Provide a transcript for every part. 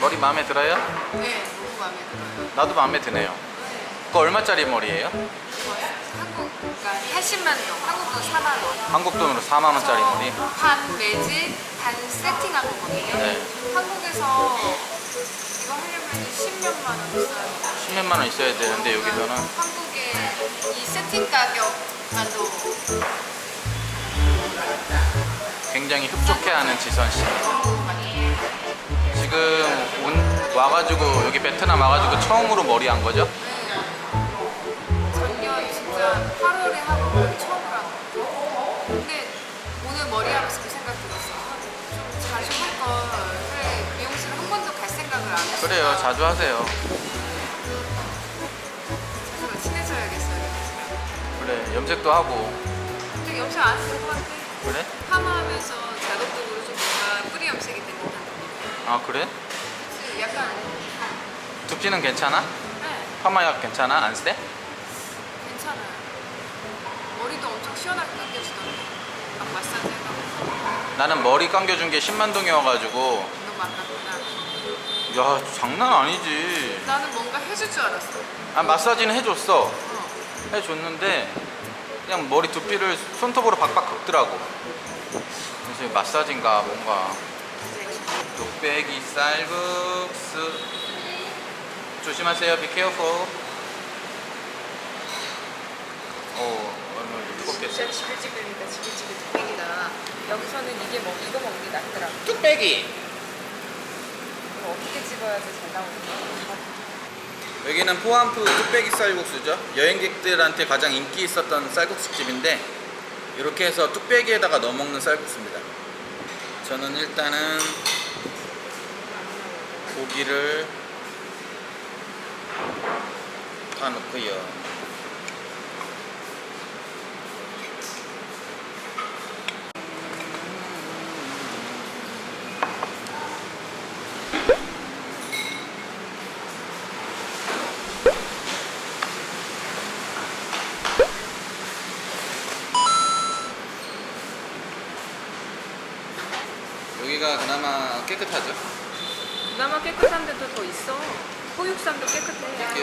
머리 마음에 들어요? 네, 너무 마음에 들어요. 나도 마음에 드네요. 그거 얼마짜리 머리예요? 이거요? 한국, 그러니까 80만 동, 한국 돈 4만 원. 한국 돈으로 4만 원짜리 머리. 반 매직, 반 세팅한 거거든요. 네. 한국에서 이거 하려면 10몇만 원 있어요. 10몇만 원 있어야 되는데 여기서는 한국의 이 세팅 가격만도 굉장히 흡족해하는 지선 씨. 지금 와가지고 여기 베트남 와가지고 처음으로 머리 한 거죠? 작년 진짜 8월에 하고 머리 처음으로 한 거. 근데 오늘 머리 하면서 그 생각 들었어. 좀 자주 할 걸. 그래, 미용실 한 번도 갈 생각을 안 했어. 그래요, 자주 하세요. 자주가 친해져야겠어요. 그래, 염색도 하고. 근데 염색 안 해도 될것 같아. 그래? 파마하면서 자동적으로 좀 뭔가 뿌리 염색이 되는 듯한 느낌. 아 그래? 그치? 약간 두피는 괜찮아? 네, 파마약 괜찮아? 안 세? 괜찮아요. 머리도 엄청 시원하게 감겨주던데. 막 마사지 해가지고. 나는 머리 감겨준 게 10만 동이어가지고 너무 아깝구나. 야 장난 아니지. 나는 뭔가 해줄 줄 알았어. 아 마사지는 해줬어. 어. 해줬는데 그냥 머리 두피를 손톱으로 박박 긁더라고. 그래서 마사지인가 뭔가. 뚝배기 쌀국수 조심하세요. Be careful. 얼마나 뜨겁겠어. 진짜 지글지글이다. 지글지글 뚝배기다. 여기서는 이게 뭐 이거 먹는 게 낫더라고. 뚝배기. 이거 어떻게 집어야지 잘 나오는 여기는 포함프 뚝배기 쌀국수죠. 여행객들한테 가장 인기 있었던 쌀국수집인데 이렇게 해서 뚝배기에다가 넣어 먹는 쌀국수입니다. 저는 일단은 고기를 다 넣고요. 여기가 그나마 깨끗하죠. 그나마 깨끗한 데도 더 있어. 호육산도 깨끗해. 땡큐.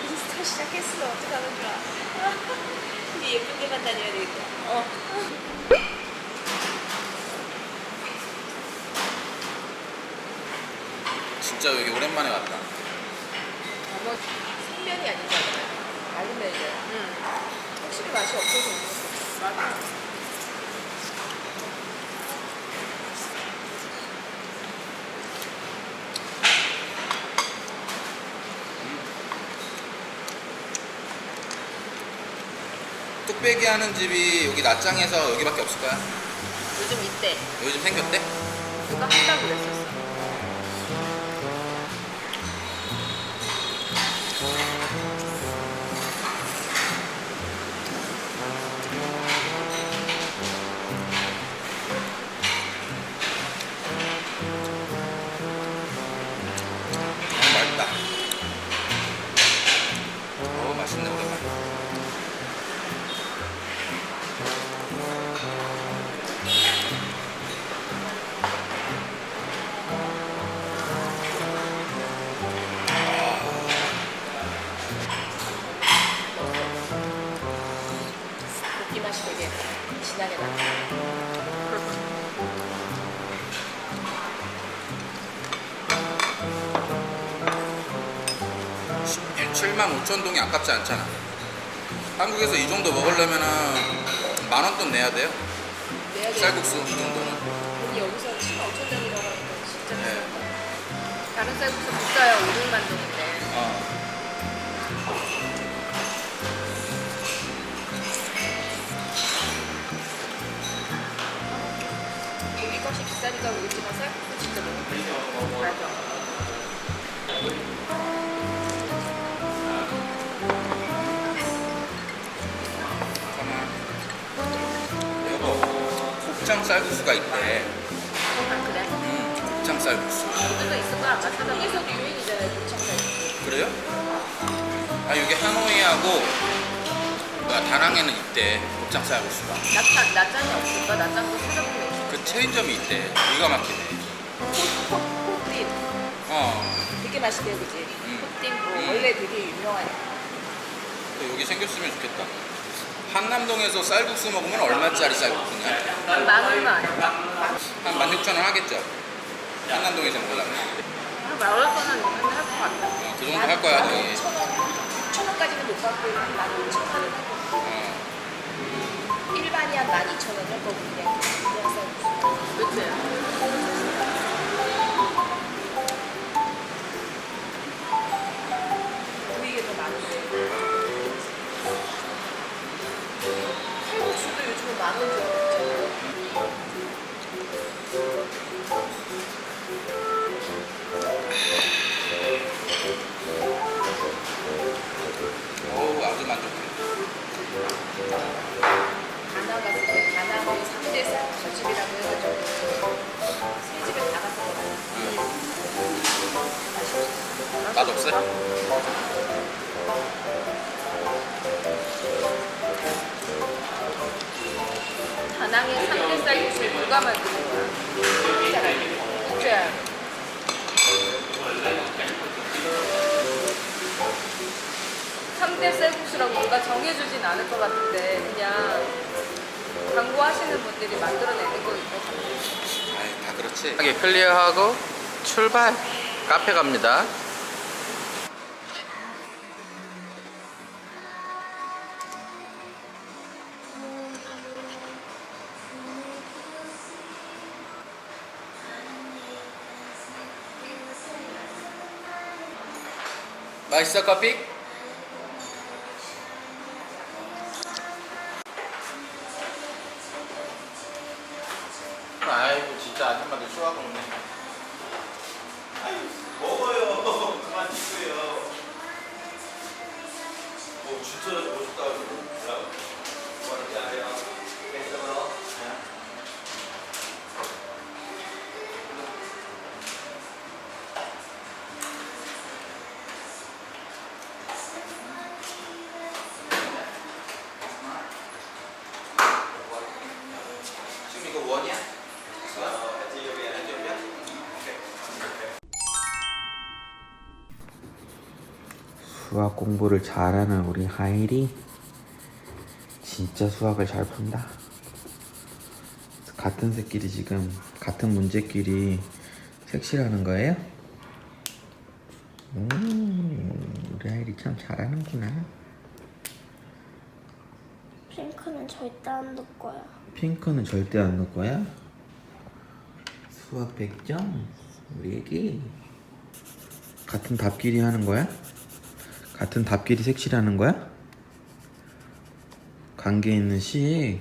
인스타 시작했어. 어떡하는 거야. 이게 예쁘게만 다녀야 되겠다. 진짜 여기 오랜만에 왔다. 어머, 생면이 아니잖아요. 마른 면이잖아. 응. 확실히 맛이 없어서 그런 거. 맞아. 뚝배기 하는 집이 여기 낮장에서 여기밖에 없을까요? 요즘 이때 요즘 생겼대? 누가 한다고 그랬었어. 맛있다. 맛있네 오랜만에. 고기 맛이 되게 진하게 나. 75,000동이 아깝지 않잖아. 한국에서 이 정도 먹으려면은 10,000원 내야 돼요. 내야 돼. 쌀국수 이 정도는. 여기 여기서 15,000원이라고 하니까 진짜 네. 비싸다. 다른 쌀국수 비싸요. 500만 동인데. 고기 값이 비싸니까 그렇지만 쌀국수 진짜 너무 비싸. 맞아. 곱창 쌀국수가 있대. 아 그래? 곱창 쌀국수. 어디가 있을 거야? 아마 사당에서도 유행이잖아요. 곱창 쌀국수. 그래요? 아 여기 하노이하고 다낭에는 있대 곱창 쌀국수가. 낮장이 없을까? 낮장도 찾아보면 있어. 그치? 체인점이 있대. 기가 막히네. 콧찜 되게 맛있대요, 그지? 콧찜 원래 되게 유명하니까. 여기 생겼으면 좋겠다. 한남동에서 쌀국수 먹으면 얼마짜리 쌀국수냐? 한 10,000원 아니야? 한 16,000원 하겠죠? 한남동에서 먹으려면. 한 10,000원 정도 할것 같아. 그 정도 할 거야, 너희. 6,000원까지는 못 받고 한 15,000원은 하고. 일반이 한 12,000원이야, 거기 그냥 쌀국수. 그치? 보이게 더 많은데. 칼국수도 요즘은 10,000원 정도. 어우, 아주 만족해. 다낭 갔을 때 다낭의 3대 쌀국수집이라고 해가지고 세 집에 다 갔었거든요. 맛없어요? 다낭의 3대 쌀국수를 누가 만든 거야? 진짜. 3대 쌀국수라고 누가 정해주진 않을 것 같은데 그냥 광고하시는 분들이 만들어내는 거일 것 같아요. 아이, 다 그렇지. 하게 클리어하고 출발. 카페 갑니다. 맛있어, 커피? 아이고, 진짜 아줌마들 수학 먹네. 아이고, 먹어요. 그만 드세요. 진짜 멋있다고. 뭔지 알아요? 괜찮아? 지금 이거 원이야? 수학 공부를 잘하는 우리 하일이 진짜 수학을 잘 푼다. 같은 새끼리 지금 같은 문제끼리 색칠하는 거예요? 우리 하일이 참 잘하는구나. 핑크는 절대 안 넣을 거야. 핑크는 절대 안 넣을 거야? 수학 100점? 우리 애기 같은 답끼리 하는 거야? 같은 답끼리 색칠하는 거야? 관계 있는 식.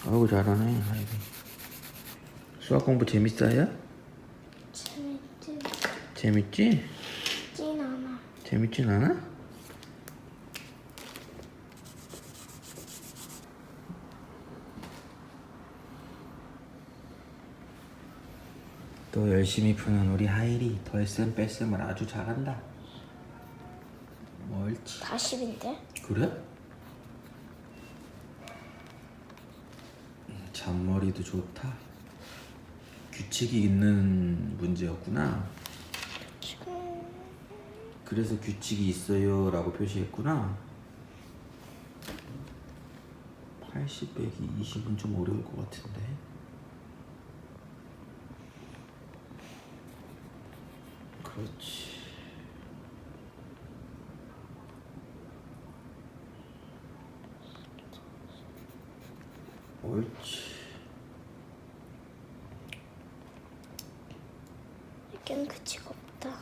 아이고 잘하네. 아이고. 수학 공부 재밌어요? 재밌지? 재밌지? 찐 않아. 재밌진 않아? 또 열심히 푸는 우리 하일이 덜셈 뺄셈을 아주 잘한다. 옳지. 다 10인데? 그래? 잔머리도 좋다. 규칙이 있는 문제였구나. 지금 그래서 규칙이 있어요 라고 표시했구나. 80 빼기 20은 좀 어려울 것 같은데. 그렇지. 옳지. 이건 그치가 없다.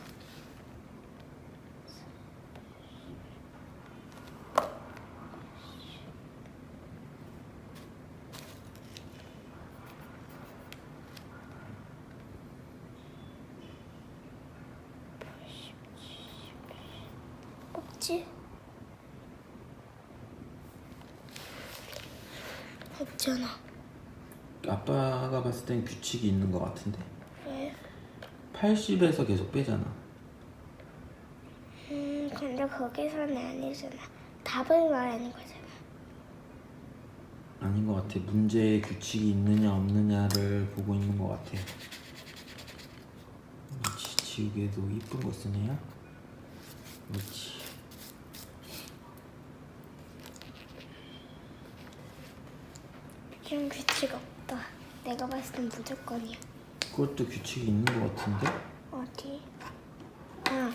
없지? 없잖아. 아빠가 봤을 땐 규칙이 있는 것 같은데. 왜? 80에서 계속 빼잖아. 근데 거기서는 아니잖아. 답을 말하는 거잖아. 아닌 것 같아. 문제의 규칙이 있느냐 없느냐를 보고 있는 것 같아. 그렇지. 지우개도 이쁜 거 쓰네요. 그렇지. 표준 규칙 없다. 내가 봤을 땐 무조건이야. 그것도 규칙이 있는 것 같은데? 어디? 아,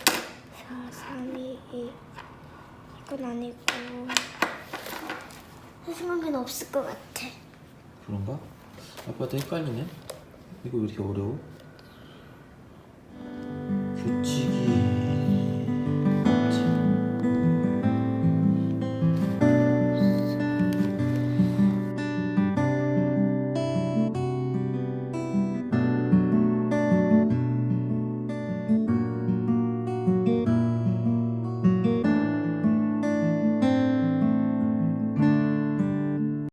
4, 3, 2, 1. 이건 아니고. 내 생각엔 없을 것 같아. 그런가? 아빠도 헷갈리네. 이거 왜 이렇게 어려워? 규칙이